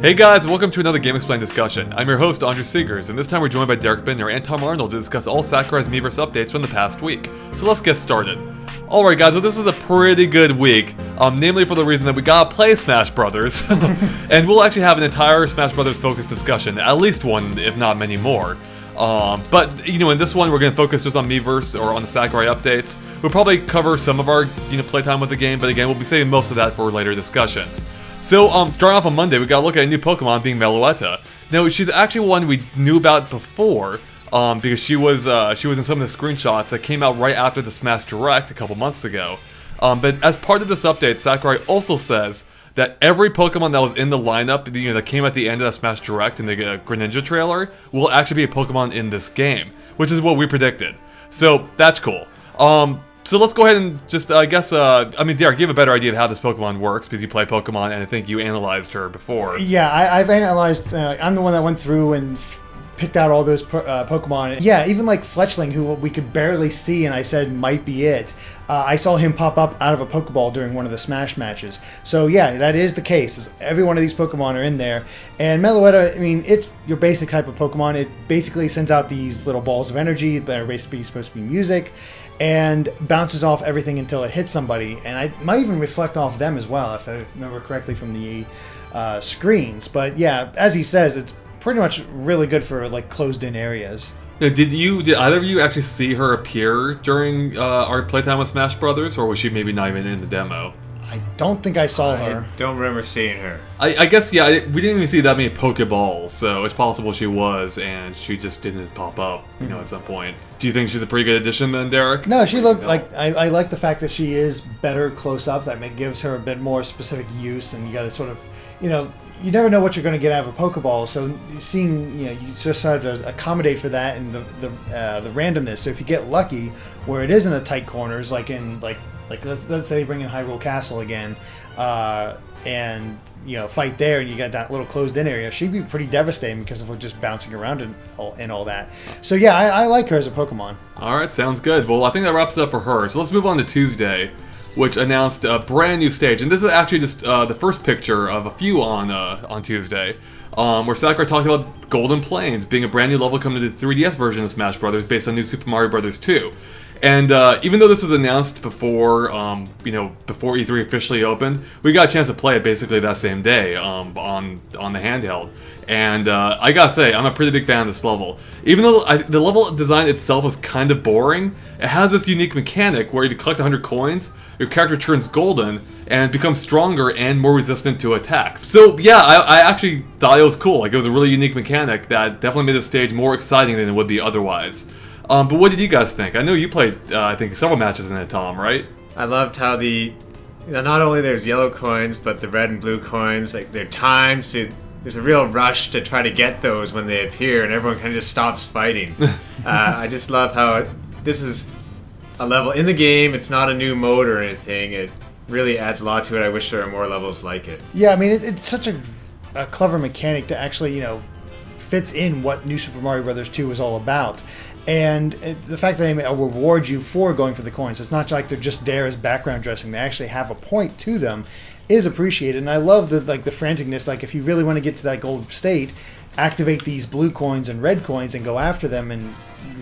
Hey guys, welcome to another Game Explained discussion. I'm your host, Andrew Seegers, and this time we're joined by Derek Binder and Tom Arnold to discuss all Sakurai's Miiverse updates from the past week. So let's get started. Alright guys, well this is a pretty good week, namely for the reason that we gotta play Smash Brothers, and we'll actually have an entire Smash Brothers focused discussion, at least one, if not many more. But, you know, in this one we're going to focus just on Miiverse, or on the Sakurai updates. We'll probably cover some of our, playtime with the game, but again, we'll be saving most of that for later discussions. So, starting off on Monday, we gotta look at a new Pokemon being Meloetta. Now, she's actually one we knew about before, because she was in some of the screenshots that came out right after the Smash Direct a couple months ago. But as part of this update, Sakurai also says that every Pokemon that was in the lineup, that came at the end of that Smash Direct in the Greninja trailer, will actually be a Pokemon in this game, which is what we predicted. So, that's cool. So let's go ahead and just, Derek, you have a better idea of how this Pokemon works, because you play Pokemon, and I think you analyzed her before. Yeah, I've analyzed, I'm the one that went through and picked out all those Pokemon. Yeah, even like Fletchling, who we could barely see, and I said might be it. I saw him pop up out of a Pokeball during one of the Smash matches. So yeah, that is the case. Every one of these Pokemon are in there. And Meloetta, I mean, it's your basic type of Pokemon. It basically sends out these little balls of energy that are basically supposed to be music, and bounces off everything until it hits somebody. And I might even reflect off them as well, if I remember correctly from the screens. But yeah, as he says, it's pretty much really good for like closed-in areas. Now, did either of you actually see her appear during our playtime with Smash Brothers, or was she maybe not even in the demo? I don't think I saw her. I don't remember seeing her. I guess, yeah, we didn't even see that many Pokeballs, so it's possible she was, and she just didn't pop up, at some point. Do you think she's a pretty good addition then, Derek? No, she looked like, I like the fact that she is better close-up. That gives her a bit more specific use, and you gotta sort of, you never know what you're going to get out of a Pokeball, so seeing, you just have to accommodate for that and the randomness. So if you get lucky, where it isn't a tight corners, like in let's say they bring in Hyrule Castle again, and fight there, and you got that little closed-in area, she'd be pretty devastating because of her just bouncing around and all that. So yeah, I like her as a Pokemon. All right, sounds good. Well, I think that wraps it up for her. So let's move on to Tuesday, which announced a brand new stage, and this is actually just the first picture of a few on Tuesday, where Sakurai talked about Golden Plains being a brand new level coming to the 3DS version of Smash Brothers based on New Super Mario Bros. 2. And even though this was announced before, before E3 officially opened, we got a chance to play it basically that same day on the handheld. And I gotta say, I'm a pretty big fan of this level. Even though the level design itself is kind of boring, it has this unique mechanic where you collect 100 coins, your character turns golden, and becomes stronger and more resistant to attacks. So yeah, I actually thought it was cool. Like, it was a really unique mechanic that definitely made the stage more exciting than it would be otherwise. But what did you guys think? I know you played, I think, several matches in it, Tom, right? I loved how not only there's yellow coins, but the red and blue coins, like, they're timed, so there's a real rush to try to get those when they appear, and everyone kind of just stops fighting. I just love how this is a level in the game. It's not a new mode or anything. It really adds a lot to it. I wish there were more levels like it. Yeah, I mean, it's such a clever mechanic to actually, fits in what New Super Mario Bros. 2 was all about. And the fact that they reward you for going for the coins, it's not like they're just there as background dressing. They actually have a point to them, is appreciated. And I love the franticness. Like, if you really want to get to that gold state, activate these blue coins and red coins and go after them and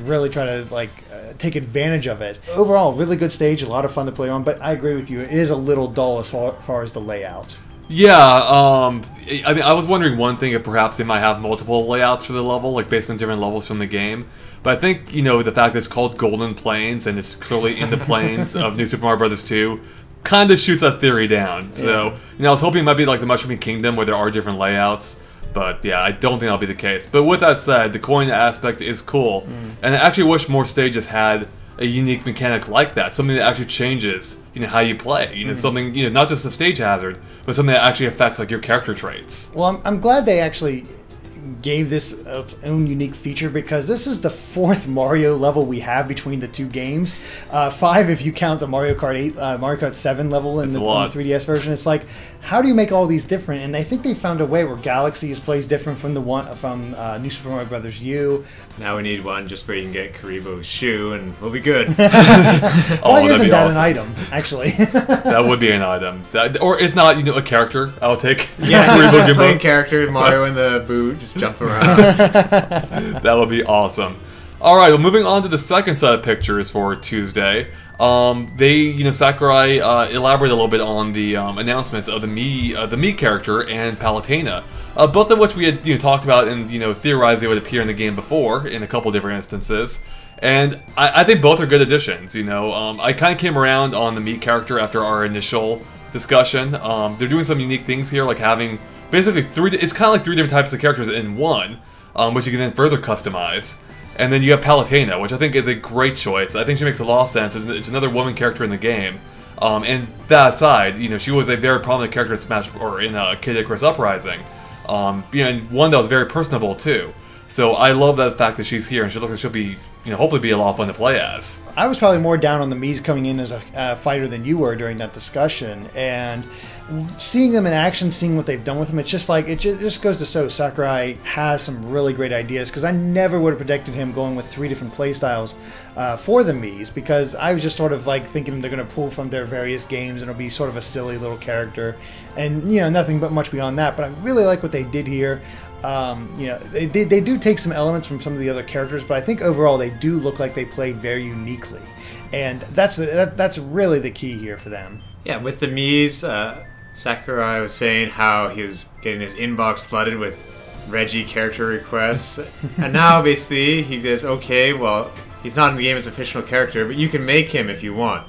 really try to take advantage of it. Overall, really good stage, a lot of fun to play on. But I agree with you, it is a little dull as far as the layout. Yeah, I mean, I was wondering one thing, if perhaps they might have multiple layouts for the level, like based on different levels from the game. But I think, the fact that it's called Golden Plains, and it's clearly in the plains of New Super Mario Bros. 2, kind of shoots that theory down. So, I was hoping it might be like the Mushroom Kingdom, where there are different layouts. But yeah, I don't think that'll be the case. But with that said, the coin aspect is cool. And I actually wish more stages had a unique mechanic like that, something that actually changes, how you play. Something, not just a stage hazard, but something that actually affects like your character traits. Well, I'm glad they actually gave this its own unique feature, because this is the 4th Mario level we have between the 2 games. 5 if you count the Mario Kart 8, Mario Kart 7 level on the 3DS version. It's like, how do you make all these different? And I think they found a way where Galaxy plays different from the one from New Super Mario Brothers U. Now we need one just where you can get Karibo's shoe, and we'll be good. Why isn't that an item, actually? That would be an item. Or if not, a character. I'll take. Yeah, just a plain character, Mario in the boot, just jump around. That would be awesome. All right, well, moving on to the second set of pictures for Tuesday. Sakurai elaborated a little bit on the announcements of the Mii character and Palutena. Both of which we had talked about and theorized they would appear in the game before in a couple different instances, and I think both are good additions. I kind of came around on the Mii character after our initial discussion. They're doing some unique things here, like having basically it's kind of like 3 different types of characters in one, which you can then further customize. And then you have Palutena, which I think is a great choice. I think she makes a lot of sense. It's another woman character in the game. And that aside, she was a very prominent character in Smash or in Kid Icarus Uprising. And one that was very personable too. So I love the fact that she's here, and she looks like she'll be, hopefully be a lot of fun to play as. I was probably more down on the Miis coming in as a fighter than you were during that discussion, and seeing them in action, seeing what they've done with them, it's just like, it just goes to show Sakurai has some really great ideas, because I never would have predicted him going with 3 different playstyles for the Miis, because I was just sort of like thinking they're going to pull from their various games and it'll be sort of a silly little character, and nothing but much beyond that. But I really like what they did here. They do take some elements from some of the other characters, but I think overall they do look like they play very uniquely, and that's really the key here for them. Yeah, with the Miis, Sakurai was saying how he was getting his inbox flooded with Reggie character requests, and now basically he goes, okay, well, he's not in the game as a fictional character, but you can make him if you want.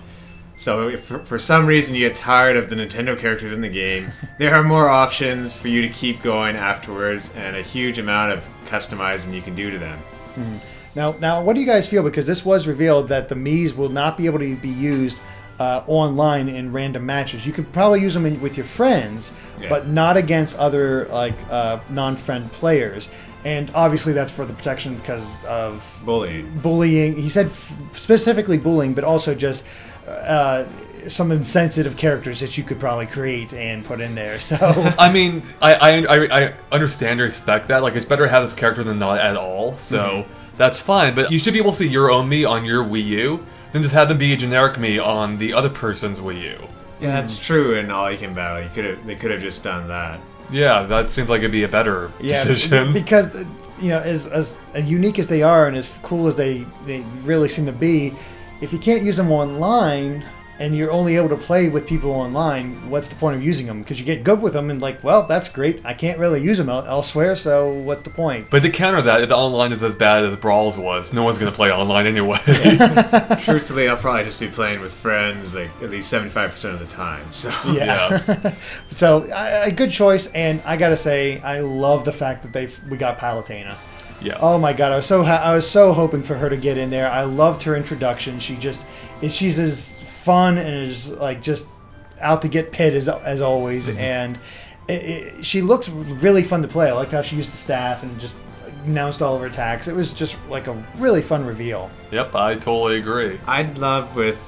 So if for some reason you get tired of the Nintendo characters in the game, there are more options for you to keep going afterwards, and a huge amount of customizing you can do to them. Now, what do you guys feel? Because this was revealed that the Miis will not be able to be used online in random matches. You can probably use them with your friends, but not against other non-friend players. And obviously that's for the protection because of bullying. He said specifically bullying, but also just some insensitive characters that you could probably create and put in there. So I mean, I understand and respect that. Like, it's better to have this character than not at all. So that's fine. But you should be able to see your own Mii on your Wii U, then just have them be a generic Mii on the other person's Wii U. Yeah, that's true. In All You Can Battle, they could have just done that. Yeah, that seems like it'd be a better decision. Because as unique as they are and as cool as they really seem to be, if you can't use them online and you're only able to play with people online, what's the point of using them? Because you get good with them and like, well, that's great. I can't really use them elsewhere, so what's the point? But to counter that, if the online is as bad as Brawls was, no one's going to play online anyway. Truthfully, I'll probably just be playing with friends like at least 75% of the time. So yeah. So a good choice, and I gotta say, I love the fact that we got Palutena. Yeah. Oh my god, I was so hoping for her to get in there. I loved her introduction. She's as fun and is like just out to get pit as always, and she looks really fun to play. I liked how she used the staff and just announced all of her attacks. It was just like a really fun reveal. Yep, I totally agree. I'd love with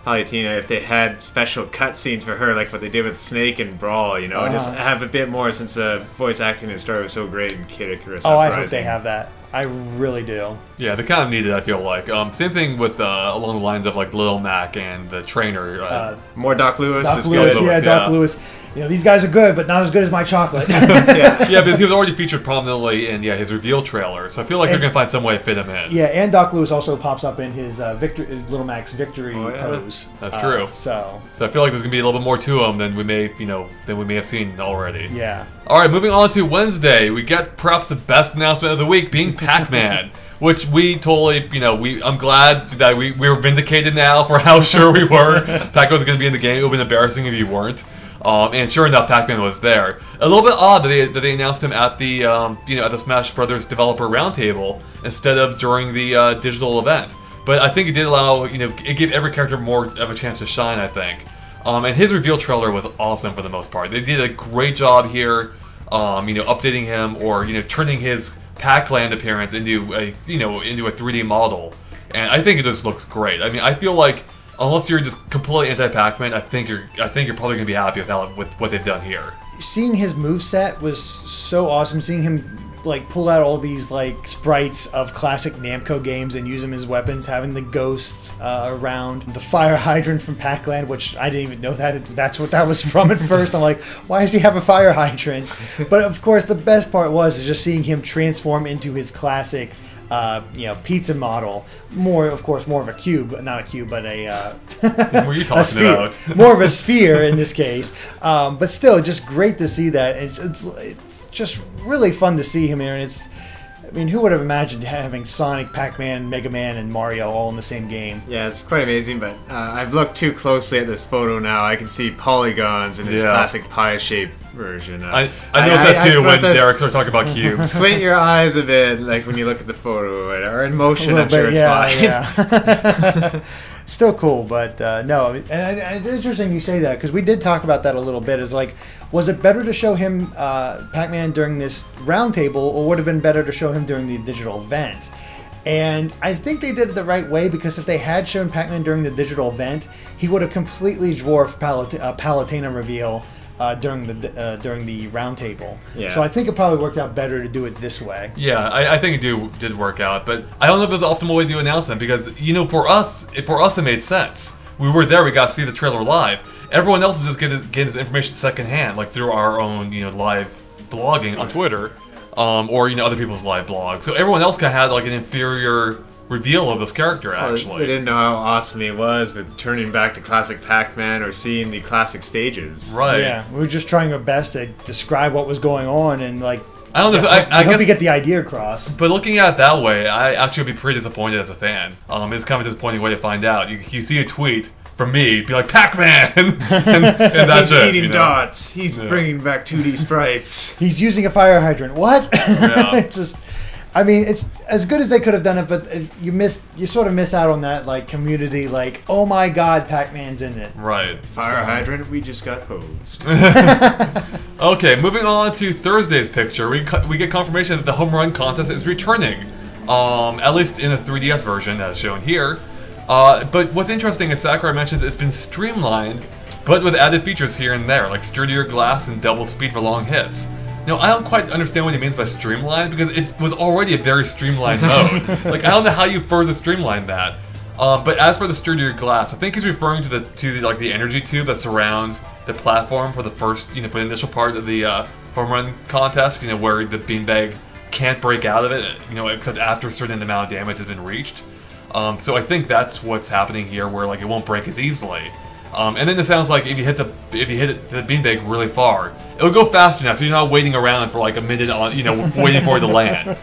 Palutena if they had special cutscenes for her, like what they did with Snake and Brawl. Just have a bit more, since the voice acting and story was so great in Kid Icarus Uprising. I hope they have that. I really do. Yeah, they kind of need it, I feel like. Same thing with along the lines of like Little Mac and the trainer. More Doc Lewis Doc is Lewis, good. Yeah, Doc Lewis. These guys are good, but not as good as my chocolate. Yeah, because he was already featured prominently in his reveal trailer, so I feel like they're going to find some way to fit him in. Yeah, and Doc Lewis also pops up in his Little Mac's victory pose. That's true. So I feel like there's going to be a little bit more to him than we may have seen already. Yeah. All right, moving on to Wednesday, we get perhaps the best announcement of the week, being Pac-Man. Which we totally, I'm glad that we were vindicated now for how sure we were Pac-Man was going to be in the game. It would have been embarrassing if you weren't. And sure enough, Pac-Man was there. A little bit odd that they announced him at the at the Smash Brothers Developer Roundtable instead of during the digital event. But I think it did allow, it gave every character more of a chance to shine, I think. And his reveal trailer was awesome for the most part. They did a great job here. updating him or turning his Pac-Land appearance into a into a 3D model, and I think it just looks great. I mean, I feel like unless you're just completely anti-Pac-Man, I think you're probably gonna be happy with what they've done here. Seeing his moveset was so awesome. Seeing him like pull out all these like sprites of classic Namco games and use them as weapons, having the ghosts around, the fire hydrant from Pac-Land, which I didn't even know that's what that was from at first. I'm like, why does he have a fire hydrant? But of course, the best part was just seeing him transform into his classic pizza model. Of course, more of a cube, not a cube, but a what were you talking about? More of a sphere in this case. But still, just great to see that. It's just really fun to see him here, and I mean, who would have imagined having Sonic, Pac-Man, Mega Man, and Mario all in the same game? Yeah, it's quite amazing, but I've looked too closely at this photo now. I can see polygons in his classic pie-shaped version. I noticed that too when Derek started talking about cubes. Squint your eyes a bit, like when you look at the photo, or in motion, I'm sure it's fine. Yeah. Still cool, but no. And it's interesting you say that, because we did talk about that a little bit. Is like, was it better to show him Pac-Man during this roundtable, or would it have been better to show him during the digital event? And I think they did it the right way, because if they had shown Pac-Man during the digital event, he would have completely dwarfed Palutena reveal during the roundtable. Yeah. So I think it probably worked out better to do it this way. Yeah, I think it did work out, but I don't know if it's the optimal way to announce them, because for us it made sense. We were there, we got to see the trailer live. Everyone else is just getting this information secondhand, like through our own live blogging on Twitter, or other people's live blogs. So everyone else kind of had like an inferior reveal of this character, actually. We didn't know how awesome he was with turning back to classic Pac-Man or seeing the classic stages. Right. Yeah, we were just trying our best to describe what was going on, and like, I don't know. I hope you get the idea across. But looking at it that way, I actually would be pretty disappointed as a fan. It's kind of a disappointing way to find out. You see a tweet from me, be like, Pac-Man! and that's He's eating dots. He's bringing back 2D sprites. He's using a fire hydrant. What? Yeah. It's just... I mean, it's as good as they could have done it, but you sort of miss out on that like community, like, oh my god, Pac-Man's in it. Right. Fire hydrant, we just got hosed. Okay, moving on to Thursday's picture, we get confirmation that the home run contest is returning, at least in the 3DS version as shown here. But what's interesting is Sakurai mentions it's been streamlined, but with added features here and there, like sturdier glass and double speed for long hits. Now, I don't quite understand what he means by streamlined, because it was already a very streamlined mode. Like, I don't know how you further streamline that. But as for the sturdier glass, I think he's referring to the energy tube that surrounds the platform for the first, for the initial part of the home run contest, where the beanbag can't break out of it, except after a certain amount of damage has been reached. So I think that's what's happening here, where like it won't break as easily. And then it sounds like if you hit the beanbag really far, it'll go faster now, so you're not waiting around for like a minute on waiting for it to land,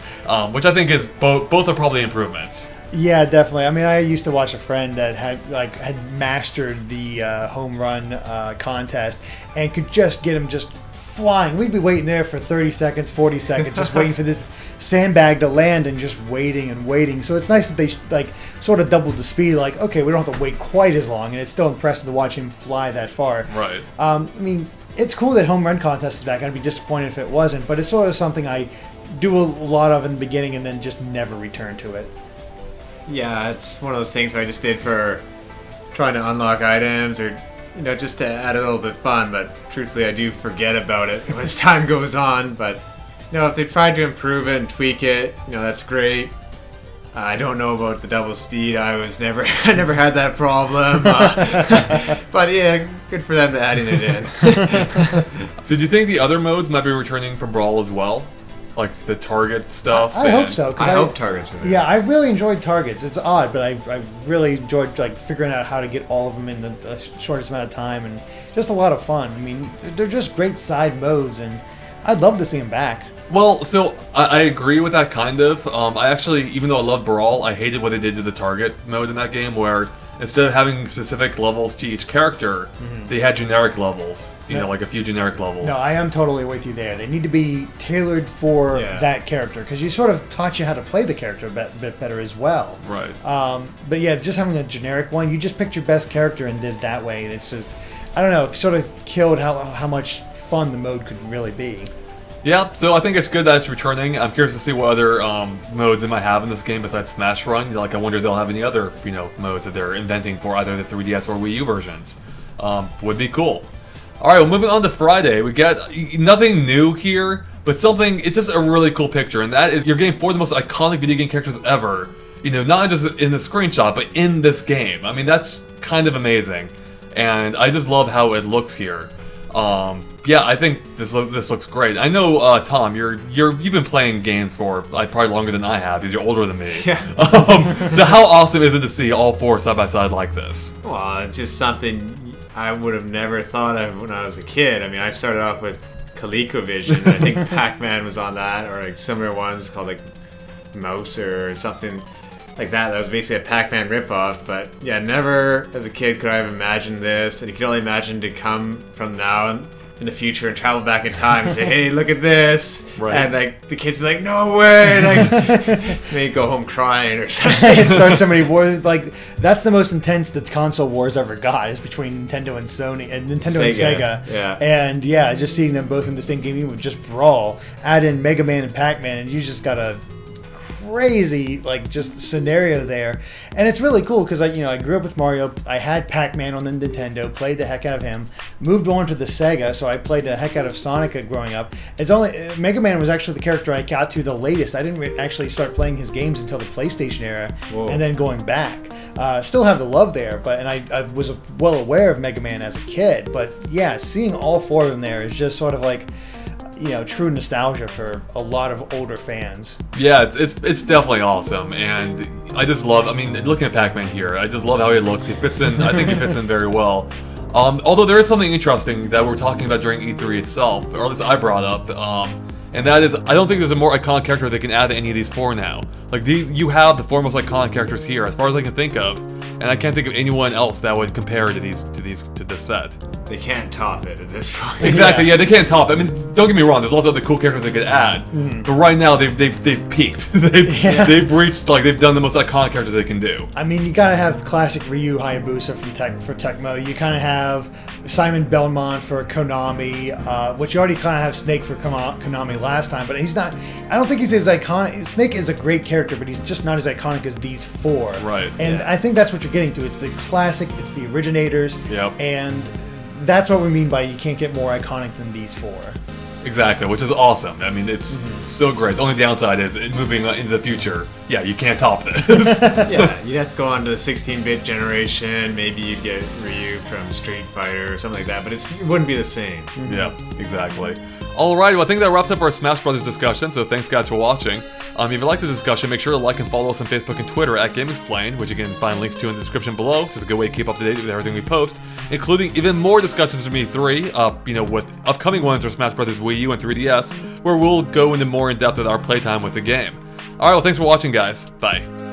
which I think is both are probably improvements. Yeah, definitely. I mean, I used to watch a friend that had mastered the home run contest and could just get him just flying. We'd be waiting there for 30 seconds, 40 seconds, just waiting for this sandbag to land and just waiting and waiting. So it's nice that they like sort of doubled the speed. Like, okay, we don't have to wait quite as long, and it's still impressive to watch him fly that far. Right. I mean, it's cool that home run contest is back. I'd be disappointed if it wasn't, but it's sort of something I do a lot of in the beginning and then just never return to it. Yeah, it's one of those things where I just did for trying to unlock items or just to add a little bit of fun, but truthfully I do forget about it as time goes on. But if they tried to improve it and tweak it, that's great. I don't know about the double speed. I never had that problem. But yeah, good for them to adding it in. So do you think the other modes might be returning from Brawl as well? Like the target stuff? I hope so. I hope targets are there. Yeah, I really enjoyed targets. It's odd, but I really enjoyed like figuring out how to get all of them in the shortest amount of time, and just a lot of fun. I mean, they're just great side modes, and I'd love to see them back. Well, so I agree with that kind of. I actually, even though I love Brawl, I hated what they did to the target mode in that game, where instead of having specific levels to each character, they had generic levels. Like a few generic levels. No, I am totally with you there. They need to be tailored for that character, because you sort of taught you how to play the character a bit better as well. Right. But yeah, just having a generic one, you just picked your best character and did it that way, and it's just, I don't know, it sort of killed how much fun the mode could really be. Yeah, so I think it's good that it's returning. I'm curious to see what other modes it might have in this game besides Smash Run. Like, I wonder if they'll have any other, modes that they're inventing for either the 3DS or Wii U versions. Would be cool. Alright, well, moving on to Friday, we got nothing new here, but something, it's just a really cool picture, and that is you're getting 4 of the most iconic video game characters ever. Not just in the screenshot, but in this game. I mean, that's kind of amazing, and I just love how it looks here. Yeah, I think this looks great. I know, Tom, you've been playing games for probably longer than I have, because you're older than me. Yeah. So how awesome is it to see all 4 side by side like this? Well, it's just something I would have never thought of when I was a kid. I mean, I started off with ColecoVision. I think Pac-Man was on that, or like similar ones called like Mouse or something like that. That was basically a Pac-Man ripoff. But yeah, never as a kid could I have imagined this, and you could only imagine to come from now in the future and travel back in time and say, hey, look at this. Right. And like the kids be like, no way. Like, maybe go home crying or something. And start so many wars. Like, that's the most intense the console wars ever got, is between Nintendo and Sony, and Nintendo and Sega. Yeah. And yeah, just seeing them both in the same game, even with just brawl, add in Mega Man and Pac-Man, and you just got a crazy just scenario there. And it's really cool because I grew up with Mario. I had Pac-Man on the Nintendo, played the heck out of him, moved on to the Sega, so I played the heck out of Sonic growing up. It's only Mega Man was actually the character I got to the latest. I didn't actually start playing his games until the PlayStation era. Whoa. And then going back. Still have the love there, and I was well aware of Mega Man as a kid, but yeah, seeing all 4 of them there is just sort of like true nostalgia for a lot of older fans. Yeah, it's definitely awesome, and I just love. I mean, looking at Pac-Man here, I just love how he looks. He fits in. I think he fits in very well. Although there is something interesting that we're talking about during E3 itself, or at least I brought up, and that is I don't think there's a more iconic character they can add to any of these 4 now. Like you have the 4 most iconic characters here, as far as I can think of, and I can't think of anyone else that would compare to this set. They can't top it at this point. Exactly, yeah, they can't top it. I mean, don't get me wrong, there's lots of other cool characters they could add, but right now they've peaked. they've reached, they've done the most iconic characters they can do. I mean, you gotta have classic Ryu Hayabusa for Tecmo. You kind of have Simon Belmont for Konami, which you already kind of have Snake for Konami last time, but he's not. I don't think he's as iconic. Snake is a great character, but he's just not as iconic as these 4. Right. And I think that's what you're getting to. It's the classic. It's the originators. Yep. And that's what we mean by you can't get more iconic than these 4. Exactly, which is awesome. I mean, it's so great. The only downside is moving into the future. Yeah, you can't top this. Yeah, you'd have to go on to the 16-bit generation. Maybe you'd get Ryu from Street Fighter or something like that, but it wouldn't be the same. Yeah, exactly. Alright, well I think that wraps up our Smash Brothers discussion, so thanks guys for watching. If you liked the discussion, make sure to like and follow us on Facebook and Twitter at GameXplain, which you can find links to in the description below. It's just a good way to keep up to date with everything we post, including even more discussions from E3, with upcoming ones for Smash Brothers Wii U and 3DS, where we'll go into more in depth with our playtime with the game. Alright, well thanks for watching guys. Bye.